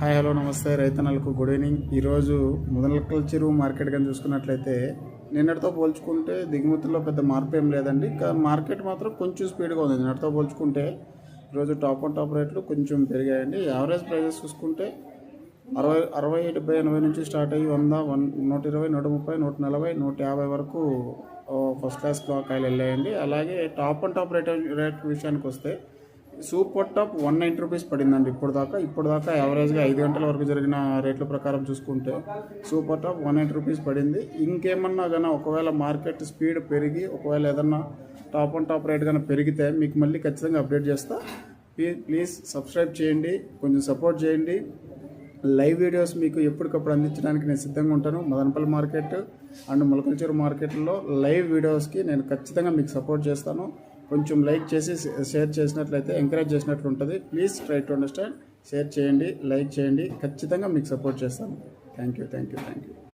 Hi hello నమస్తే రైతన్నలకు good evening. ఈరోజు ముదనకల్ చెరువు మార్కెట్ కానీ చూసుకున్నట్లయితే నిన్నటితో పోల్చుకుంటే దిగుమతుల్లో పెద్ద మార్పు ఏం లేదండి. మార్కెట్ మాత్రం కొంచెం స్పీడ్గా ఉంది. నిన్నటితో పోల్చుకుంటే ఈరోజు టాప్ అండ్ టాప్ రేట్లు కొంచెం పెరిగాయండి. యావరేజ్ ప్రైజెస్ చూసుకుంటే 60, 70, 80 నుంచి స్టార్ట్ అయ్యి 100, 120, 130, 140, 150 వరకు ఫస్ట్ క్లాస్ కాయలు వెళ్ళాయండి. అలాగే టాప్ అండ్ టాప్ రేట్ విషయానికి వస్తే సూపర్ టాప్ 190 రూపీస్ పడిందండి. ఇప్పుడు దాకా యావరేజ్గా 5 గంటల వరకు జరిగిన రేట్ల ప్రకారం చూసుకుంటే సూపర్ టాప్ 190 రూపీస్ పడింది. ఇంకేమన్నా కానీ ఒకవేళ మార్కెట్ స్పీడ్ పెరిగి ఒకవేళ ఏదన్నా టాప్ అండ్ టాప్ రేట్ కానీ పెరిగితే మీకు మళ్ళీ ఖచ్చితంగా అప్డేట్ చేస్తా. ప్లీజ్ సబ్స్క్రైబ్ చేయండి, కొంచెం సపోర్ట్ చేయండి. లైవ్ వీడియోస్ మీకు ఎప్పటికప్పుడు అందించడానికి నేను సిద్ధంగా ఉంటాను. మదనపల్లి మార్కెట్ అండ్ ములకల చెరువు మార్కెట్లో లైవ్ వీడియోస్కి నేను ఖచ్చితంగా మీకు సపోర్ట్ చేస్తాను. కొంచెం లైక్ చేసి షేర్ చేసినట్లయితే ఎంకరేజ్ చేసినట్లు ఉంటుంది. Please try to understand. Share చేయండి, లైక్ చేయండి, ఖచ్చితంగా మీకు సపోర్ట్ చేస్తాను. Thank you.